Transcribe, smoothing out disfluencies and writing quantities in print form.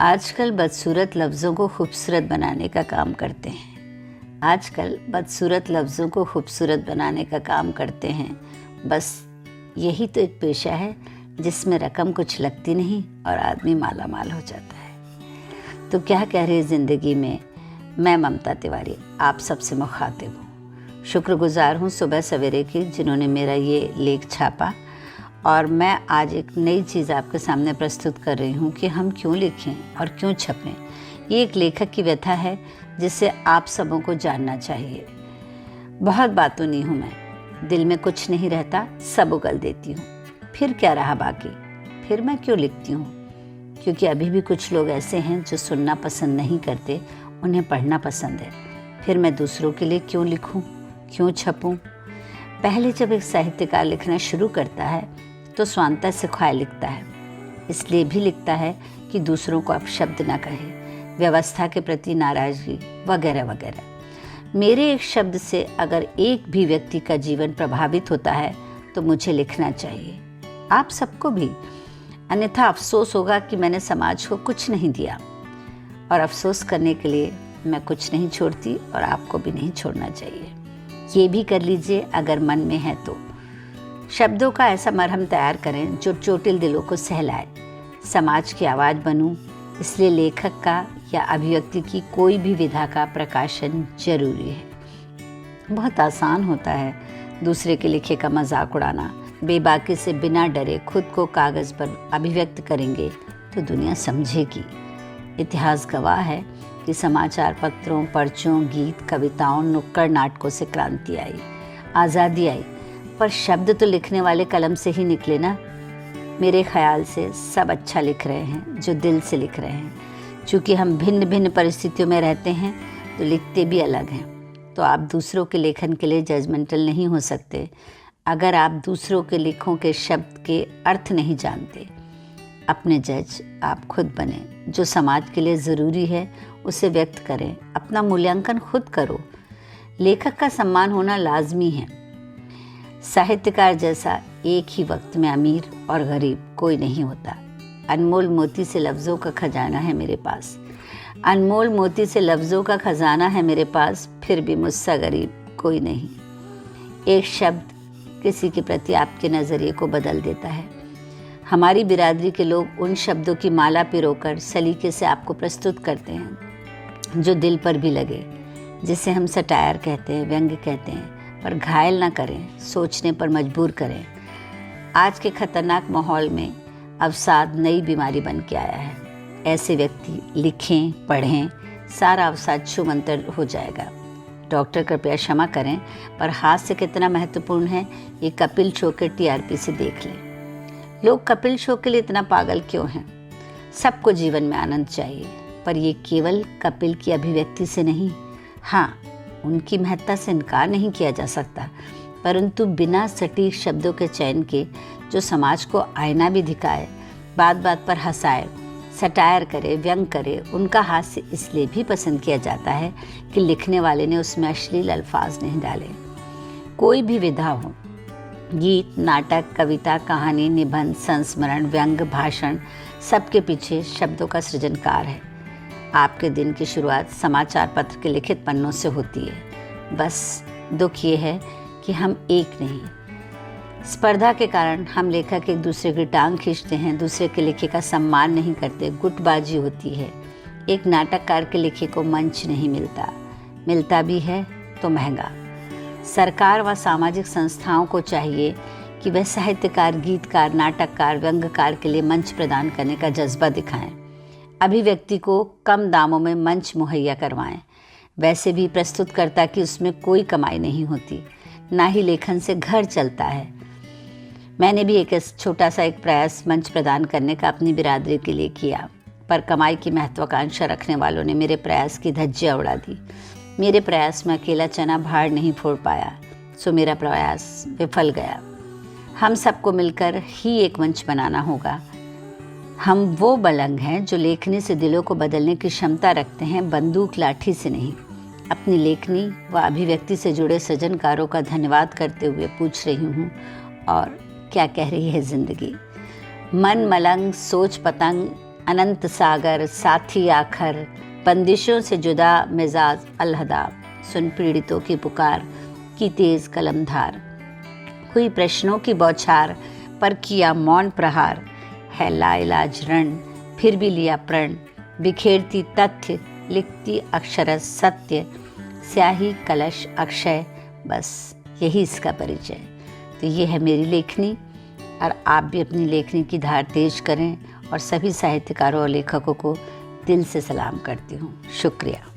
आजकल बदसूरत लफ्ज़ों को खूबसूरत बनाने का काम करते हैं। आजकल बदसूरत लफ्ज़ों को खूबसूरत बनाने का काम करते हैं। बस यही तो एक पेशा है जिसमें रकम कुछ लगती नहीं और आदमी माला माल हो जाता है। तो क्या कह रही ज़िंदगी में, मैं ममता तिवारी आप सबसे मुखातिब हूँ। शुक्रगुजार हूँ सुबह सवेरे की जिन्होंने मेरा ये लेख छापा, और मैं आज एक नई चीज़ आपके सामने प्रस्तुत कर रही हूँ कि हम क्यों लिखें और क्यों छपें। ये एक लेखक की व्यथा है जिसे आप सबों को जानना चाहिए। बहुत बातूनी हूँ मैं, दिल में कुछ नहीं रहता, सब उगल देती हूँ। फिर क्या रहा बाकी, फिर मैं क्यों लिखती हूँ? क्योंकि अभी भी कुछ लोग ऐसे हैं जो सुनना पसंद नहीं करते, उन्हें पढ़ना पसंद है। फिर मैं दूसरों के लिए क्यों लिखूँ, क्यों छपूँ? पहले जब एक साहित्यकार लिखना शुरू करता है तो स्वांतः से ख्वाह लिखता है, इसलिए भी लिखता है कि दूसरों को अपशब्द न कहे, व्यवस्था के प्रति नाराज़गी वगैरह वगैरह। मेरे एक शब्द से अगर एक भी व्यक्ति का जीवन प्रभावित होता है तो मुझे लिखना चाहिए, आप सबको भी। अन्यथा अफसोस होगा कि मैंने समाज को कुछ नहीं दिया, और अफसोस करने के लिए मैं कुछ नहीं छोड़ती और आपको भी नहीं छोड़ना चाहिए। ये भी कर लीजिए अगर मन में है तो। शब्दों का ऐसा मरहम तैयार करें जो चोटिल दिलों को सहलाए। समाज की आवाज़ बनूं, इसलिए लेखक का या अभिव्यक्ति की कोई भी विधा का प्रकाशन जरूरी है। बहुत आसान होता है दूसरे के लिखे का मजाक उड़ाना। बेबाकी से बिना डरे खुद को कागज़ पर अभिव्यक्त करेंगे तो दुनिया समझेगी। इतिहास गवाह है कि समाचार पत्रों, पर्चों, गीत, कविताओं, नुक्कड़ नाटकों से क्रांति आई, आज़ादी आई, पर शब्द तो लिखने वाले कलम से ही निकले ना। मेरे ख्याल से सब अच्छा लिख रहे हैं जो दिल से लिख रहे हैं। चूँकि हम भिन्न भिन्न परिस्थितियों में रहते हैं तो लिखते भी अलग हैं। तो आप दूसरों के लेखन के लिए जजमेंटल नहीं हो सकते अगर आप दूसरों के लिखों के शब्द के अर्थ नहीं जानते। अपने जज आप खुद बने। जो समाज के लिए ज़रूरी है उसे व्यक्त करें, अपना मूल्यांकन खुद करो। लेखक का सम्मान होना लाजमी है। साहित्यकार जैसा एक ही वक्त में अमीर और गरीब कोई नहीं होता। अनमोल मोती से लफ्ज़ों का खजाना है मेरे पास, अनमोल मोती से लफ्ज़ों का खजाना है मेरे पास, फिर भी मुझसे गरीब कोई नहीं। एक शब्द किसी के प्रति आपके नज़रिए को बदल देता है। हमारी बिरादरी के लोग उन शब्दों की माला पिरोकर सलीके से आपको प्रस्तुत करते हैं जो दिल पर भी लगे, जिसे हम सटायर कहते हैं, व्यंग्य कहते हैं, पर घायल ना करें, सोचने पर मजबूर करें। आज के खतरनाक माहौल में अवसाद नई बीमारी बन के आया है। ऐसे व्यक्ति लिखें, पढ़ें, सारा अवसाद छूमंतर हो जाएगा। डॉक्टर कृपया क्षमा करें, पर हास्य कितना महत्वपूर्ण है ये कपिल शो के TRP से देख लें। लोग कपिल शो के लिए इतना पागल क्यों हैं? सबको जीवन में आनंद चाहिए, पर ये केवल कपिल की अभिव्यक्ति से नहीं। हाँ, उनकी महत्ता से इनकार नहीं किया जा सकता, परंतु बिना सटीक शब्दों के चयन के जो समाज को आईना भी दिखाए, बात बात पर हंसाए, सटायर करे, व्यंग करे, उनका हास्य इसलिए भी पसंद किया जाता है कि लिखने वाले ने उसमें अश्लील अल्फाज नहीं डाले। कोई भी विधा हो, गीत, नाटक, कविता, कहानी, निबंध, संस्मरण, व्यंग, भाषण, सबके पीछे शब्दों का सृजनकार है। आपके दिन की शुरुआत समाचार पत्र के लिखित पन्नों से होती है। बस दुख ये है कि हम एक नहीं। स्पर्धा के कारण हम लेखक एक दूसरे की टांग खींचते हैं, दूसरे के लिखे का सम्मान नहीं करते, गुटबाजी होती है। एक नाटककार के लिखे को मंच नहीं मिलता, मिलता भी है तो महंगा। सरकार व सामाजिक संस्थाओं को चाहिए कि वह साहित्यकार, गीतकार, नाटककार, व्यंग्यकार के लिए मंच प्रदान करने का जज्बा दिखाएं। अभिव्यक्ति को कम दामों में मंच मुहैया करवाएं। वैसे भी प्रस्तुतकर्ता की उसमें कोई कमाई नहीं होती, ना ही लेखन से घर चलता है। मैंने भी एक छोटा सा प्रयास मंच प्रदान करने का अपनी बिरादरी के लिए किया, पर कमाई की महत्वाकांक्षा रखने वालों ने मेरे प्रयास की धज्जियां उड़ा दी। मेरे प्रयास में अकेला चना भाड़ नहीं फोड़ पाया, सो मेरा प्रयास विफल गया। हम सबको मिलकर ही एक मंच बनाना होगा। हम वो बलंग हैं जो लेखनी से दिलों को बदलने की क्षमता रखते हैं, बंदूक लाठी से नहीं। अपनी लेखनी व अभिव्यक्ति से जुड़े सृजनकारों का धन्यवाद करते हुए पूछ रही हूँ, और क्या कह रही है ज़िंदगी? मन मलंग, सोच पतंग, अनंत सागर साथी आखर, बंदिशों से जुदा मिजाज अलहदा, सुन पीड़ितों की पुकार की तेज कलमधार, हुई प्रश्नों की बौछार पर किया मौन प्रहार, है लाइलाज रण फिर भी लिया प्रण, बिखेरती तथ्य लिखती अक्षरस सत्य, स्याही कलश अक्षय, बस यही इसका परिचय। तो ये है मेरी लेखनी, और आप भी अपनी लेखनी की धार तेज करें, और सभी साहित्यकारों और लेखकों को दिल से सलाम करती हूँ। शुक्रिया।